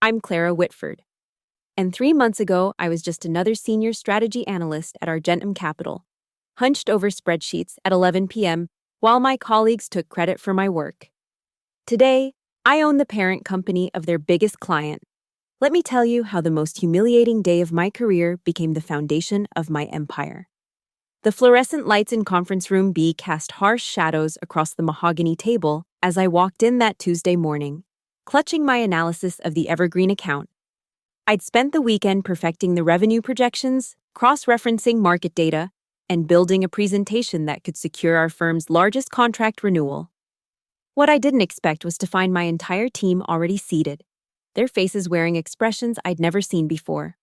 I'm Clara Whitford. And 3 months ago, I was just another senior strategy analyst at Argentum Capital, hunched over spreadsheets at 11 p.m. while my colleagues took credit for my work. Today, I own the parent company of their biggest client. Let me tell you how the most humiliating day of my career became the foundation of my empire. The fluorescent lights in conference room B cast harsh shadows across the mahogany table as I walked in that Tuesday morning, clutching my analysis of the evergreen account. I'd spent the weekend perfecting the revenue projections, cross-referencing market data, and building a presentation that could secure our firm's largest contract renewal. What I didn't expect was to find my entire team already seated, their faces wearing expressions I'd never seen before.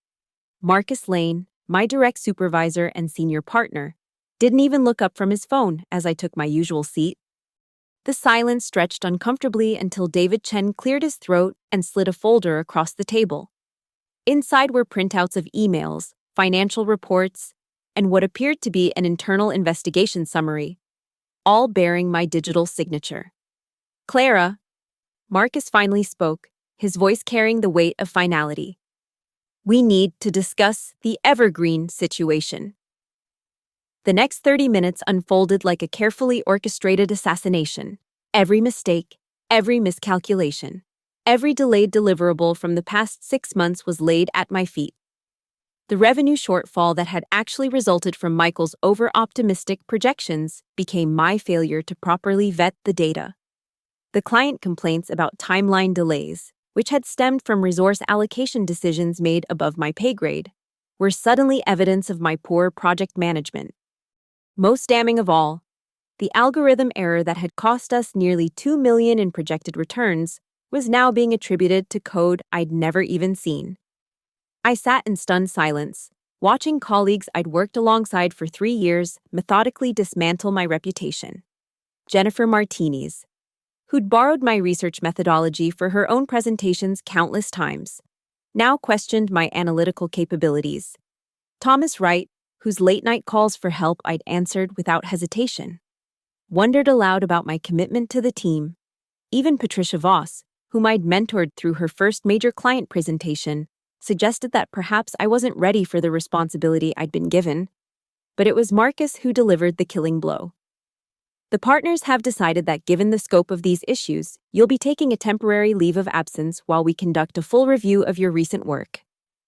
Marcus Lane, my direct supervisor and senior partner, didn't even look up from his phone as I took my usual seat. The silence stretched uncomfortably until David Chen cleared his throat and slid a folder across the table. Inside were printouts of emails, financial reports, and what appeared to be an internal investigation summary, all bearing my digital signature. "Clara," Marcus finally spoke, his voice carrying the weight of finality. "We need to discuss the evergreen situation." The next 30 minutes unfolded like a carefully orchestrated assassination. Every mistake, every miscalculation, every delayed deliverable from the past 6 months was laid at my feet. The revenue shortfall that had actually resulted from Michael's over-optimistic projections became my failure to properly vet the data. The client complaints about timeline delays, which had stemmed from resource allocation decisions made above my pay grade, were suddenly evidence of my poor project management. Most damning of all, the algorithm error that had cost us nearly $2 million in projected returns was now being attributed to code I'd never even seen. I sat in stunned silence, watching colleagues I'd worked alongside for 3 years methodically dismantle my reputation. Jennifer Martinez, who'd borrowed my research methodology for her own presentations countless times, now questioned my analytical capabilities. Thomas Wright, whose late-night calls for help I'd answered without hesitation, wondered aloud about my commitment to the team. Even Patricia Voss, whom I'd mentored through her first major client presentation, suggested that perhaps I wasn't ready for the responsibility I'd been given. But it was Marcus who delivered the killing blow. "The partners have decided that given the scope of these issues, you'll be taking a temporary leave of absence while we conduct a full review of your recent work.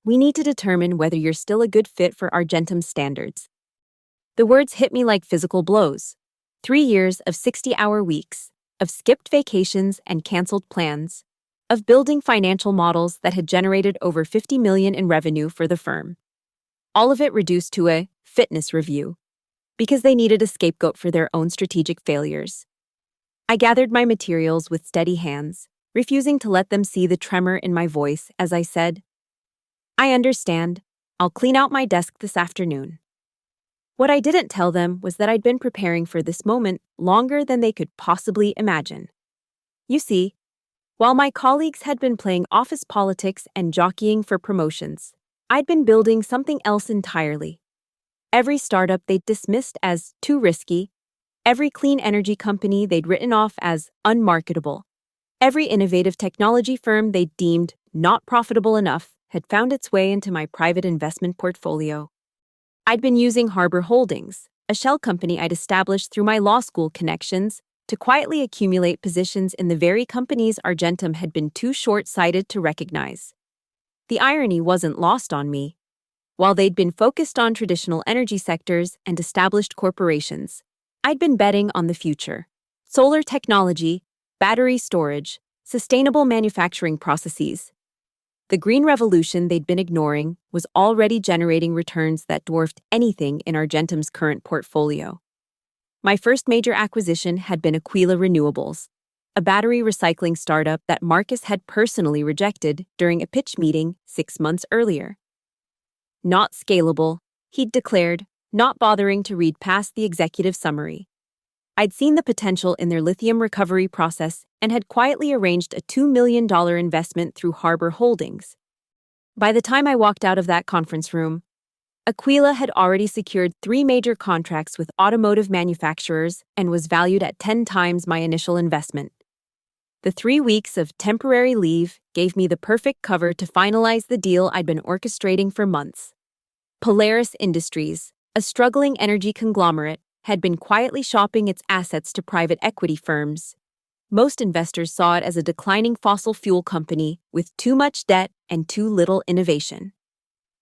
We need to determine whether you're still a good fit for Argentum's standards." The words hit me like physical blows. 3 years of 60-hour weeks, of skipped vacations and canceled plans, of building financial models that had generated over $50 million in revenue for the firm. All of it reduced to a fitness review, because they needed a scapegoat for their own strategic failures. I gathered my materials with steady hands, refusing to let them see the tremor in my voice as I said, "I understand. I'll clean out my desk this afternoon." What I didn't tell them was that I'd been preparing for this moment longer than they could possibly imagine. You see, while my colleagues had been playing office politics and jockeying for promotions, I'd been building something else entirely. Every startup they'd dismissed as too risky, every clean energy company they'd written off as unmarketable, every innovative technology firm they'd deemed not profitable enough had found its way into my private investment portfolio. I'd been using Harbor Holdings, a shell company I'd established through my law school connections, to quietly accumulate positions in the very companies Argentum had been too short-sighted to recognize. The irony wasn't lost on me. While they'd been focused on traditional energy sectors and established corporations, I'd been betting on the future: solar technology, battery storage, sustainable manufacturing processes. The green revolution they'd been ignoring was already generating returns that dwarfed anything in Argentum's current portfolio. My first major acquisition had been Aquila Renewables, a battery recycling startup that Marcus had personally rejected during a pitch meeting 6 months earlier. Not scalable, he'd declared, not bothering to read past the executive summary. I'd seen the potential in their lithium recovery process and had quietly arranged a $2 million investment through Harbor Holdings. By the time I walked out of that conference room, Aquila had already secured 3 major contracts with automotive manufacturers and was valued at 10 times my initial investment. The 3 weeks of temporary leave gave me the perfect cover to finalize the deal I'd been orchestrating for months. Polaris Industries, a struggling energy conglomerate, had been quietly shopping its assets to private equity firms. Most investors saw it as a declining fossil fuel company with too much debt and too little innovation.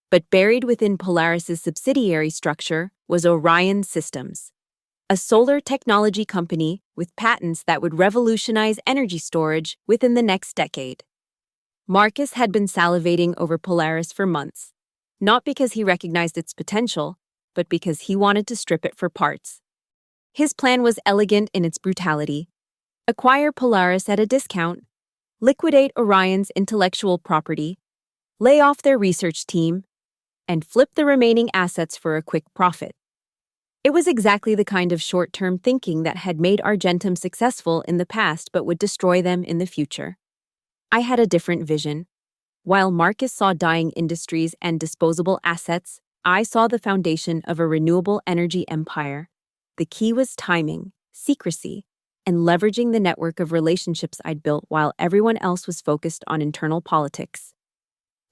But buried within Polaris's subsidiary structure was Orion Systems, a solar technology company with patents that would revolutionize energy storage within the next decade. Marcus had been salivating over Polaris for months, not because he recognized its potential, but because he wanted to strip it for parts. His plan was elegant in its brutality: acquire Polaris at a discount, liquidate Orion's intellectual property, lay off their research team, and flip the remaining assets for a quick profit. It was exactly the kind of short-term thinking that had made Argentum successful in the past but would destroy them in the future. I had a different vision. While Marcus saw dying industries and disposable assets, I saw the foundation of a renewable energy empire. The key was timing, secrecy, and leveraging the network of relationships I'd built while everyone else was focused on internal politics.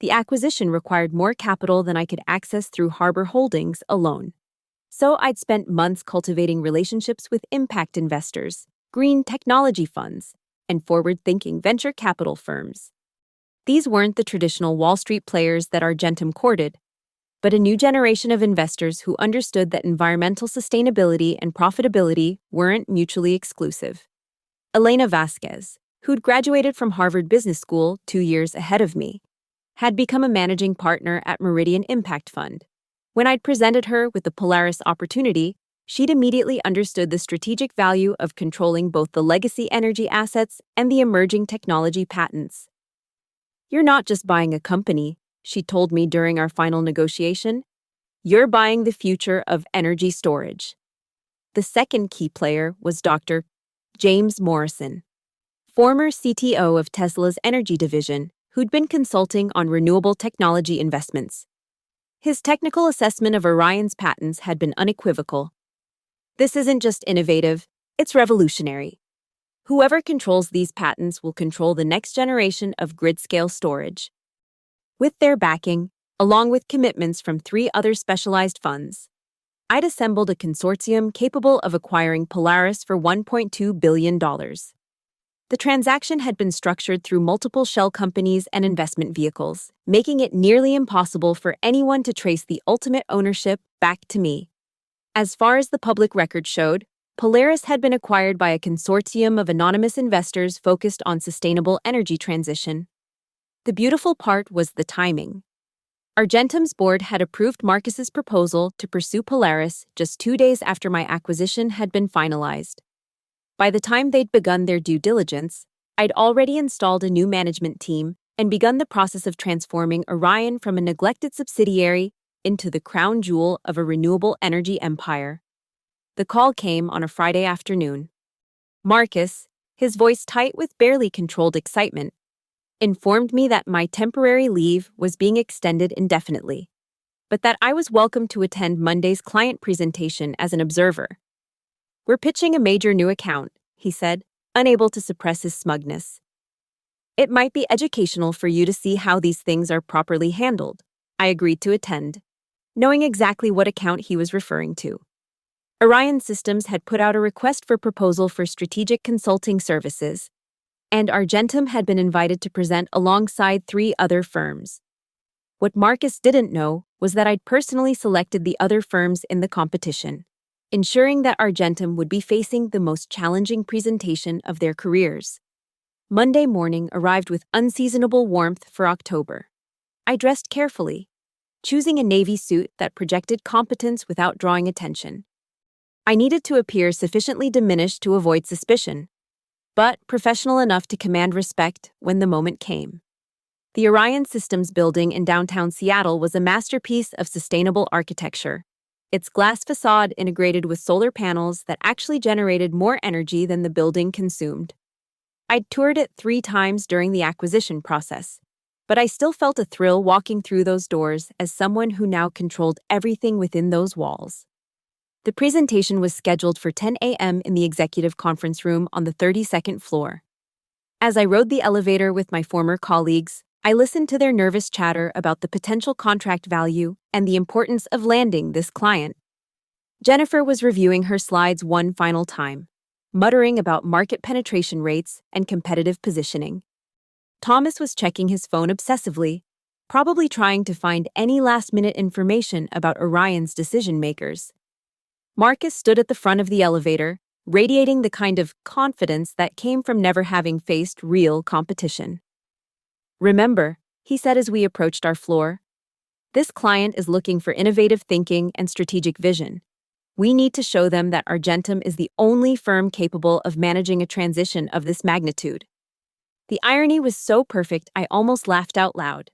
The acquisition required more capital than I could access through Harbor Holdings alone. So I'd spent months cultivating relationships with impact investors, green technology funds, and forward-thinking venture capital firms. These weren't the traditional Wall Street players that Argentum courted, but a new generation of investors who understood that environmental sustainability and profitability weren't mutually exclusive. Elena Vasquez, who'd graduated from Harvard Business School 2 years ahead of me, had become a managing partner at Meridian Impact Fund. When I'd presented her with the Polaris opportunity, she'd immediately understood the strategic value of controlling both the legacy energy assets and the emerging technology patents. "You're not just buying a company," she told me during our final negotiation. "You're buying the future of energy storage." The second key player was Dr. James Morrison, former CTO of Tesla's energy division, who'd been consulting on renewable technology investments. His technical assessment of Orion's patents had been unequivocal. "This isn't just innovative, it's revolutionary. Whoever controls these patents will control the next generation of grid-scale storage." With their backing, along with commitments from 3 other specialized funds, I'd assembled a consortium capable of acquiring Polaris for $1.2 billion. The transaction had been structured through multiple shell companies and investment vehicles, making it nearly impossible for anyone to trace the ultimate ownership back to me. As far as the public record showed, Polaris had been acquired by a consortium of anonymous investors focused on sustainable energy transition. The beautiful part was the timing. Argentum's board had approved Marcus's proposal to pursue Polaris just 2 days after my acquisition had been finalized. By the time they'd begun their due diligence, I'd already installed a new management team and begun the process of transforming Orion from a neglected subsidiary into the crown jewel of a renewable energy empire. The call came on a Friday afternoon. Marcus, his voice tight with barely controlled excitement, informed me that my temporary leave was being extended indefinitely, but that I was welcome to attend Monday's client presentation as an observer. "We're pitching a major new account," he said, unable to suppress his smugness. "It might be educational for you to see how these things are properly handled." I agreed to attend, knowing exactly what account he was referring to. Orion Systems had put out a request for proposal for strategic consulting services, and Argentum had been invited to present alongside 3 other firms. What Marcus didn't know was that I'd personally selected the other firms in the competition, ensuring that Argentum would be facing the most challenging presentation of their careers. Monday morning arrived with unseasonable warmth for October. I dressed carefully, choosing a navy suit that projected competence without drawing attention. I needed to appear sufficiently diminished to avoid suspicion, but professional enough to command respect when the moment came. The Orion Systems building in downtown Seattle was a masterpiece of sustainable architecture, its glass facade integrated with solar panels that actually generated more energy than the building consumed. I'd toured it 3 times during the acquisition process, but I still felt a thrill walking through those doors as someone who now controlled everything within those walls. The presentation was scheduled for 10 a.m. in the executive conference room on the 32nd floor. As I rode the elevator with my former colleagues, I listened to their nervous chatter about the potential contract value and the importance of landing this client. Jennifer was reviewing her slides one final time, muttering about market penetration rates and competitive positioning. Thomas was checking his phone obsessively, probably trying to find any last-minute information about Orion's decision-makers. Marcus stood at the front of the elevator, radiating the kind of confidence that came from never having faced real competition. "Remember," he said as we approached our floor, "this client is looking for innovative thinking and strategic vision. We need to show them that Argentum is the only firm capable of managing a transition of this magnitude." The irony was so perfect I almost laughed out loud.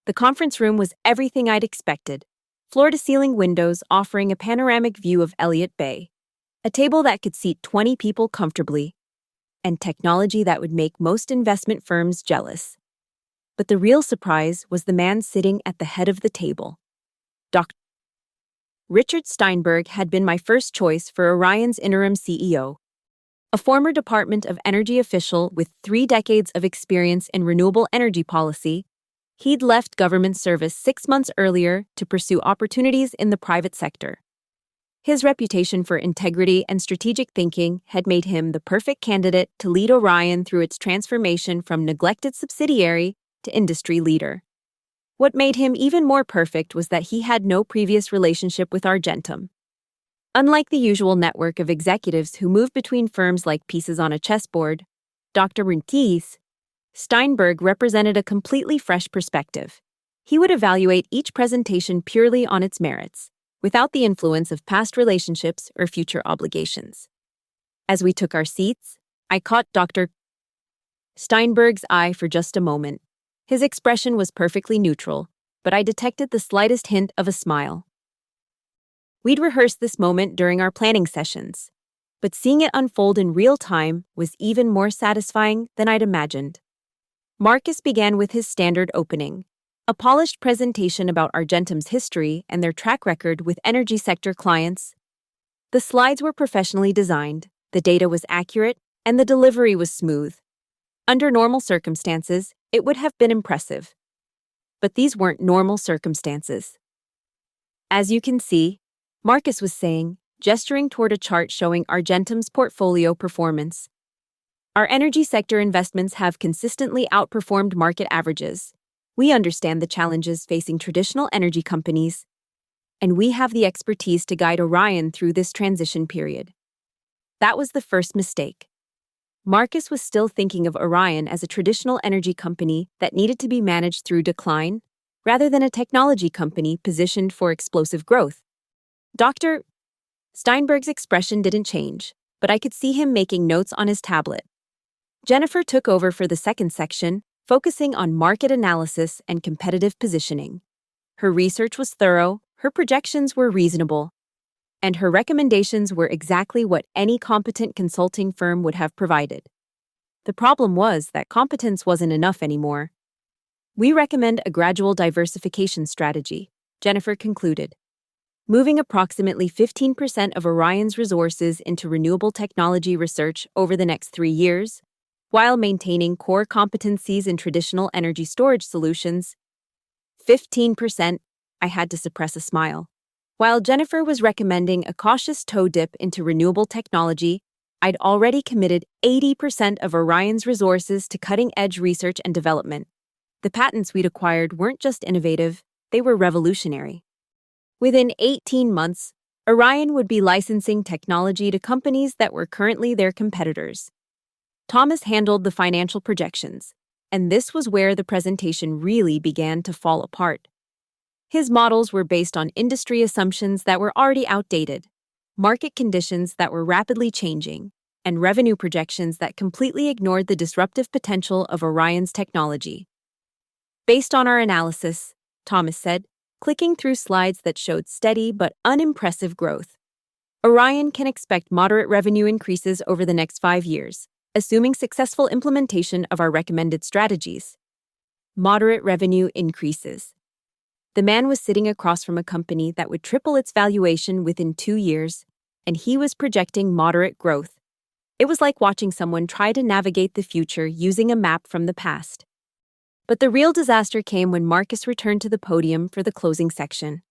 The conference room was everything I'd expected: floor-to-ceiling windows offering a panoramic view of Elliott Bay, a table that could seat 20 people comfortably, and technology that would make most investment firms jealous. But the real surprise was the man sitting at the head of the table. Dr. Richard Steinberg had been my first choice for Orion's interim CEO. A former Department of Energy official with 3 decades of experience in renewable energy policy, he'd left government service 6 months earlier to pursue opportunities in the private sector. His reputation for integrity and strategic thinking had made him the perfect candidate to lead Orion through its transformation from neglected subsidiary to industry leader. What made him even more perfect was that he had no previous relationship with Argentum. Unlike the usual network of executives who move between firms like pieces on a chessboard, Dr. Rintis, Steinberg represented a completely fresh perspective. He would evaluate each presentation purely on its merits, without the influence of past relationships or future obligations. As we took our seats, I caught Dr. Steinberg's eye for just a moment. His expression was perfectly neutral, but I detected the slightest hint of a smile. We'd rehearsed this moment during our planning sessions, but seeing it unfold in real time was even more satisfying than I'd imagined. Marcus began with his standard opening, a polished presentation about Argentum's history and their track record with energy sector clients. The slides were professionally designed, the data was accurate, and the delivery was smooth. Under normal circumstances, it would have been impressive. But these weren't normal circumstances. As you can see, Marcus was saying, gesturing toward a chart showing Argentum's portfolio performance. Our energy sector investments have consistently outperformed market averages. We understand the challenges facing traditional energy companies, and we have the expertise to guide Orion through this transition period. That was the first mistake. Marcus was still thinking of Orion as a traditional energy company that needed to be managed through decline, rather than a technology company positioned for explosive growth. Dr. Steinberg's expression didn't change, but I could see him making notes on his tablet. Jennifer took over for the second section, focusing on market analysis and competitive positioning. Her research was thorough, her projections were reasonable, and her recommendations were exactly what any competent consulting firm would have provided. The problem was that competence wasn't enough anymore. "We recommend a gradual diversification strategy," Jennifer concluded. "Moving approximately 15% of Orion's resources into renewable technology research over the next 3 years, while maintaining core competencies in traditional energy storage solutions." 15%, I had to suppress a smile. While Jennifer was recommending a cautious toe dip into renewable technology, I'd already committed 80% of Orion's resources to cutting-edge research and development. The patents we'd acquired weren't just innovative, they were revolutionary. Within 18 months, Orion would be licensing technology to companies that were currently their competitors. Thomas handled the financial projections, and this was where the presentation really began to fall apart. His models were based on industry assumptions that were already outdated, market conditions that were rapidly changing, and revenue projections that completely ignored the disruptive potential of Orion's technology. "Based on our analysis," Thomas said, clicking through slides that showed steady but unimpressive growth, "Orion can expect moderate revenue increases over the next 5 years, assuming successful implementation of our recommended strategies." Moderate revenue increases. The man was sitting across from a company that would triple its valuation within 2 years, and he was projecting moderate growth. It was like watching someone try to navigate the future using a map from the past. But the real disaster came when Marcus returned to the podium for the closing section.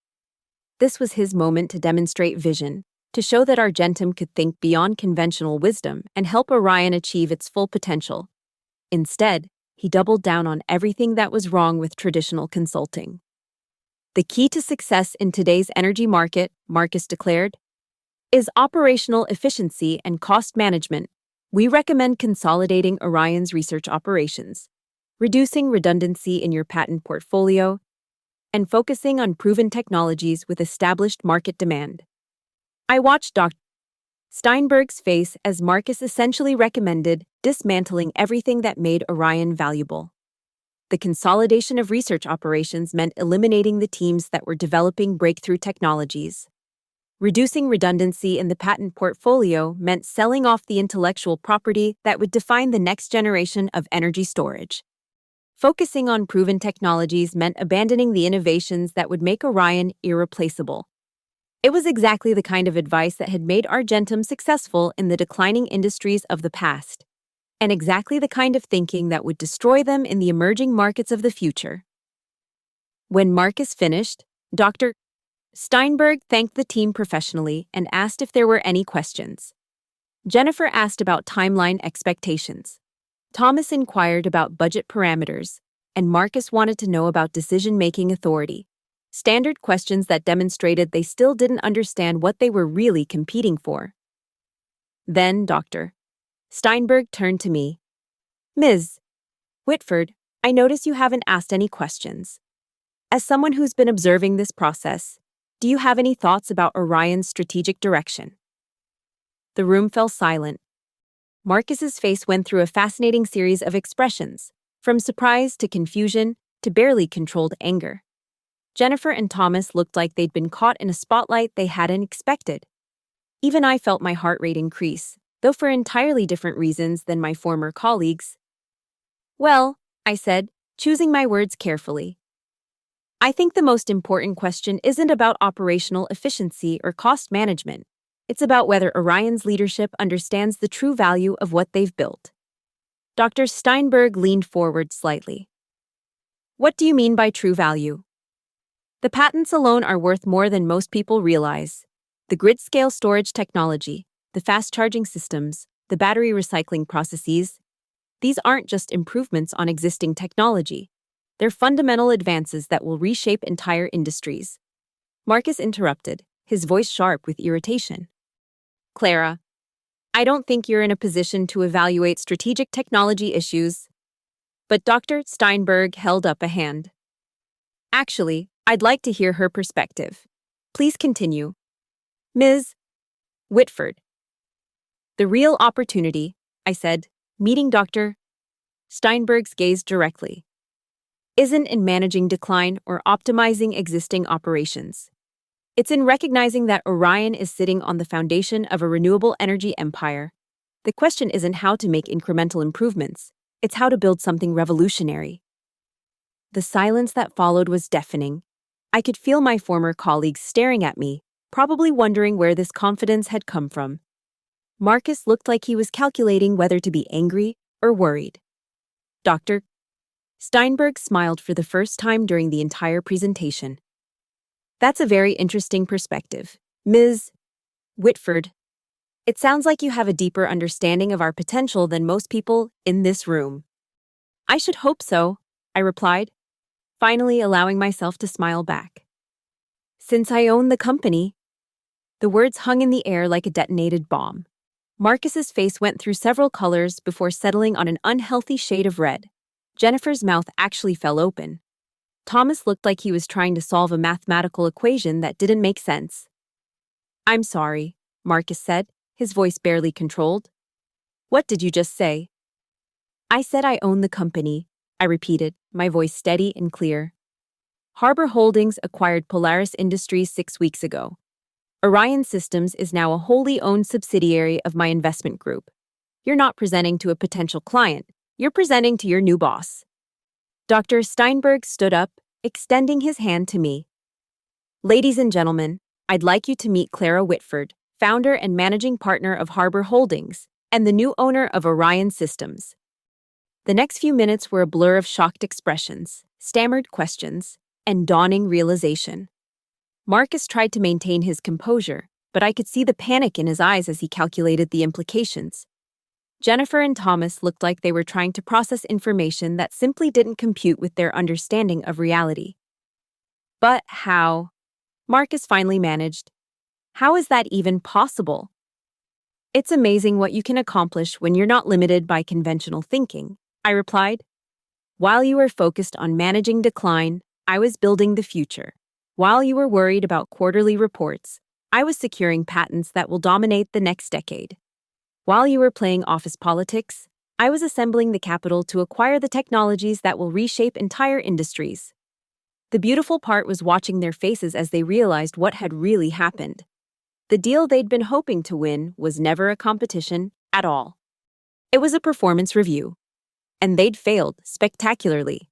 This was his moment to demonstrate vision, to show that Argentum could think beyond conventional wisdom and help Orion achieve its full potential. Instead, he doubled down on everything that was wrong with traditional consulting. The key to success in today's energy market, Marcus declared, is operational efficiency and cost management. We recommend consolidating Orion's research operations, reducing redundancy in your patent portfolio, and focusing on proven technologies with established market demand. I watched Dr. Steinberg's face as Marcus essentially recommended dismantling everything that made Orion valuable. The consolidation of research operations meant eliminating the teams that were developing breakthrough technologies. Reducing redundancy in the patent portfolio meant selling off the intellectual property that would define the next generation of energy storage. Focusing on proven technologies meant abandoning the innovations that would make Orion irreplaceable. It was exactly the kind of advice that had made Argentum successful in the declining industries of the past, and exactly the kind of thinking that would destroy them in the emerging markets of the future. When Marcus finished, Dr. Steinberg thanked the team professionally and asked if there were any questions. Jennifer asked about timeline expectations. Thomas inquired about budget parameters, and Marcus wanted to know about decision-making authority. Standard questions that demonstrated they still didn't understand what they were really competing for. Then Dr. Steinberg turned to me. Ms. Whitford, I notice you haven't asked any questions. As someone who's been observing this process, do you have any thoughts about Orion's strategic direction? The room fell silent. Marcus's face went through a fascinating series of expressions, from surprise to confusion to barely controlled anger. Jennifer and Thomas looked like they'd been caught in a spotlight they hadn't expected. Even I felt my heart rate increase, though for entirely different reasons than my former colleagues. Well, I said, choosing my words carefully. I think the most important question isn't about operational efficiency or cost management. It's about whether Orion's leadership understands the true value of what they've built. Dr. Steinberg leaned forward slightly. What do you mean by true value? The patents alone are worth more than most people realize. The grid-scale storage technology, the fast-charging systems, the battery recycling processes, these aren't just improvements on existing technology. They're fundamental advances that will reshape entire industries. Marcus interrupted, his voice sharp with irritation. Clara, I don't think you're in a position to evaluate strategic technology issues. But Dr. Steinberg held up a hand. Actually, I'd like to hear her perspective. Please continue. Ms. Whitford. The real opportunity, I said, meeting Dr. Steinberg's gaze directly, isn't in managing decline or optimizing existing operations. It's in recognizing that Orion is sitting on the foundation of a renewable energy empire. The question isn't how to make incremental improvements, it's how to build something revolutionary. The silence that followed was deafening. I could feel my former colleagues staring at me, probably wondering where this confidence had come from. Marcus looked like he was calculating whether to be angry or worried. Dr. Steinberg smiled for the first time during the entire presentation. That's a very interesting perspective, Ms. Whitford. It sounds like you have a deeper understanding of our potential than most people in this room. I should hope so, I replied, finally allowing myself to smile back. Since I own the company. The words hung in the air like a detonated bomb. Marcus's face went through several colors before settling on an unhealthy shade of red. Jennifer's mouth actually fell open. Thomas looked like he was trying to solve a mathematical equation that didn't make sense. I'm sorry, Marcus said, his voice barely controlled. What did you just say? I said I own the company, I repeated, my voice steady and clear. Harbor Holdings acquired Polaris Industries 6 weeks ago. Orion Systems is now a wholly owned subsidiary of my investment group. You're not presenting to a potential client, you're presenting to your new boss. Dr. Steinberg stood up, extending his hand to me. Ladies and gentlemen, I'd like you to meet Clara Whitford, founder and managing partner of Harbor Holdings, and the new owner of Orion Systems. The next few minutes were a blur of shocked expressions, stammered questions, and dawning realization. Marcus tried to maintain his composure, but I could see the panic in his eyes as he calculated the implications. Jennifer and Thomas looked like they were trying to process information that simply didn't compute with their understanding of reality. But how? Marcus finally managed. How is that even possible? It's amazing what you can accomplish when you're not limited by conventional thinking, I replied. While you were focused on managing decline, I was building the future. While you were worried about quarterly reports, I was securing patents that will dominate the next decade. While you were playing office politics, I was assembling the capital to acquire the technologies that will reshape entire industries. The beautiful part was watching their faces as they realized what had really happened. The deal they'd been hoping to win was never a competition at all. It was a performance review. And they'd failed spectacularly.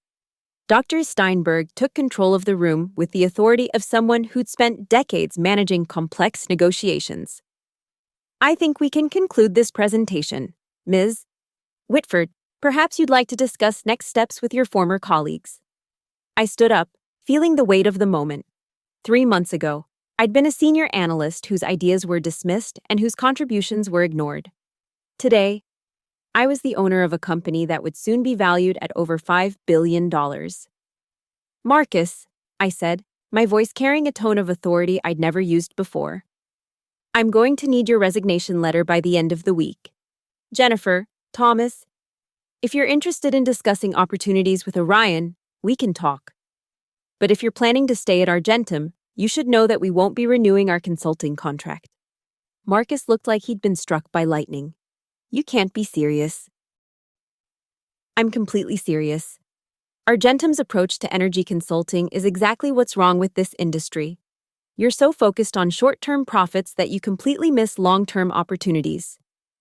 Dr. Steinberg took control of the room with the authority of someone who'd spent decades managing complex negotiations. I think we can conclude this presentation. Ms. Whitford, perhaps you'd like to discuss next steps with your former colleagues. I stood up, feeling the weight of the moment. 3 months ago, I'd been a senior analyst whose ideas were dismissed and whose contributions were ignored. Today, I was the owner of a company that would soon be valued at over $5 billion. Marcus, I said, my voice carrying a tone of authority I'd never used before. I'm going to need your resignation letter by the end of the week. Jennifer, Thomas, if you're interested in discussing opportunities with Orion, we can talk. But if you're planning to stay at Argentum, you should know that we won't be renewing our consulting contract. Marcus looked like he'd been struck by lightning. You can't be serious. I'm completely serious. Argentum's approach to energy consulting is exactly what's wrong with this industry. You're so focused on short-term profits that you completely miss long-term opportunities.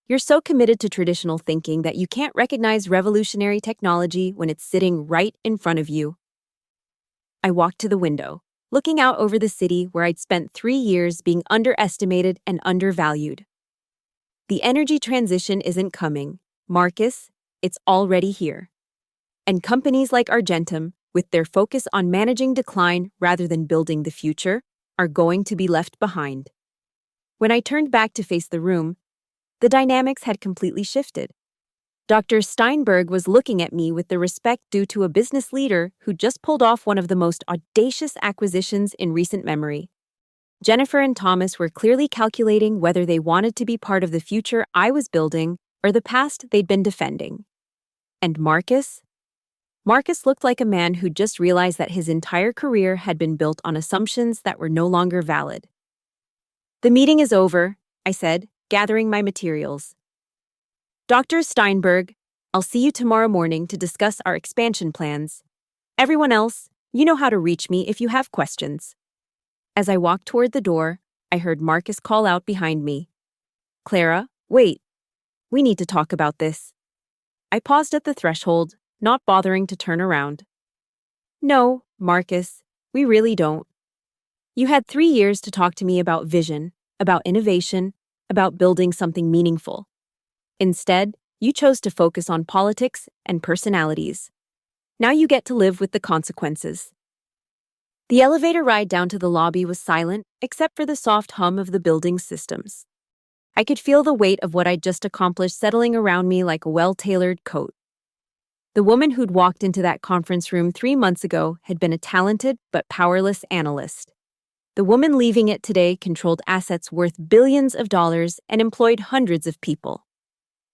You're so committed to traditional thinking that you can't recognize revolutionary technology when it's sitting right in front of you. I walked to the window, looking out over the city where I'd spent 3 years being underestimated and undervalued. The energy transition isn't coming, Marcus, it's already here. And companies like Argentum, with their focus on managing decline rather than building the future, are going to be left behind. When I turned back to face the room, the dynamics had completely shifted. Dr. Steinberg was looking at me with the respect due to a business leader who just pulled off one of the most audacious acquisitions in recent memory. Jennifer and Thomas were clearly calculating whether they wanted to be part of the future I was building or the past they'd been defending. And Marcus? Marcus looked like a man who'd just realized that his entire career had been built on assumptions that were no longer valid. The meeting is over, I said, gathering my materials. Dr. Steinberg, I'll see you tomorrow morning to discuss our expansion plans. Everyone else, you know how to reach me if you have questions. As I walked toward the door, I heard Marcus call out behind me. Clara, wait. We need to talk about this. I paused at the threshold, not bothering to turn around. No, Marcus, we really don't. You had 3 years to talk to me about vision, about innovation, about building something meaningful. Instead, you chose to focus on politics and personalities. Now you get to live with the consequences. The elevator ride down to the lobby was silent, except for the soft hum of the building's systems. I could feel the weight of what I'd just accomplished settling around me like a well-tailored coat. The woman who'd walked into that conference room 3 months ago had been a talented but powerless analyst. The woman leaving it today controlled assets worth billions of dollars and employed hundreds of people.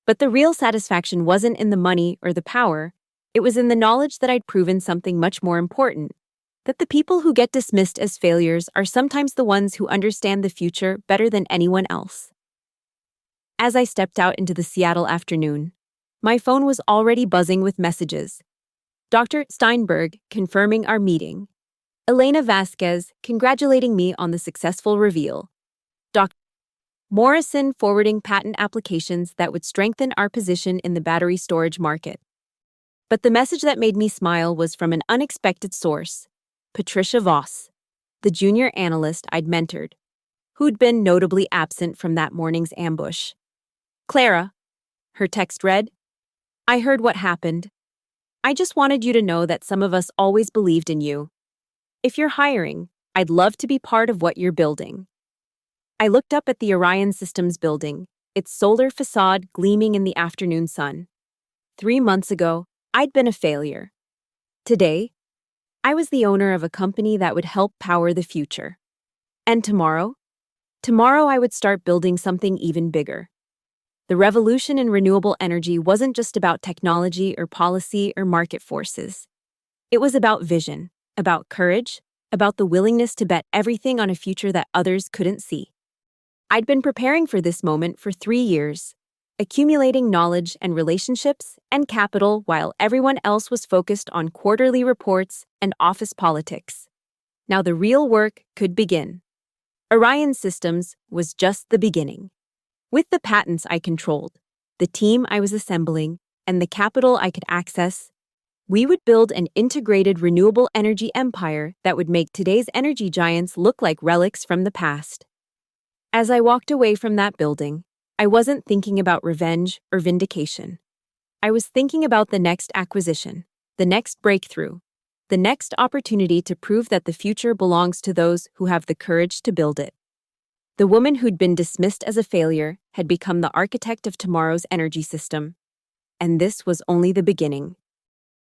But the real satisfaction wasn't in the money or the power, it was in the knowledge that I'd proven something much more important, that the people who get dismissed as failures are sometimes the ones who understand the future better than anyone else. As I stepped out into the Seattle afternoon, my phone was already buzzing with messages. Dr. Steinberg confirming our meeting. Elena Vasquez congratulating me on the successful reveal. Dr. Morrison forwarding patent applications that would strengthen our position in the battery storage market. But the message that made me smile was from an unexpected source, Patricia Voss, the junior analyst I'd mentored, who'd been notably absent from that morning's ambush. Clara, Her text read, "I heard what happened. I just wanted you to know that some of us always believed in you. If you're hiring, I'd love to be part of what you're building." I looked up at the Orion Systems building, its solar facade gleaming in the afternoon sun. 3 months ago, I'd been a failure. Today, I was the owner of a company that would help power the future. And tomorrow? Tomorrow I would start building something even bigger. The revolution in renewable energy wasn't just about technology or policy or market forces. It was about vision, about courage, about the willingness to bet everything on a future that others couldn't see. I'd been preparing for this moment for 3 years, accumulating knowledge and relationships and capital while everyone else was focused on quarterly reports and office politics. Now the real work could begin. Orion Systems was just the beginning. With the patents I controlled, the team I was assembling, and the capital I could access, we would build an integrated renewable energy empire that would make today's energy giants look like relics from the past. As I walked away from that building, I wasn't thinking about revenge or vindication. I was thinking about the next acquisition, the next breakthrough, the next opportunity to prove that the future belongs to those who have the courage to build it. The woman who'd been dismissed as a failure had become the architect of tomorrow's energy system. And this was only the beginning.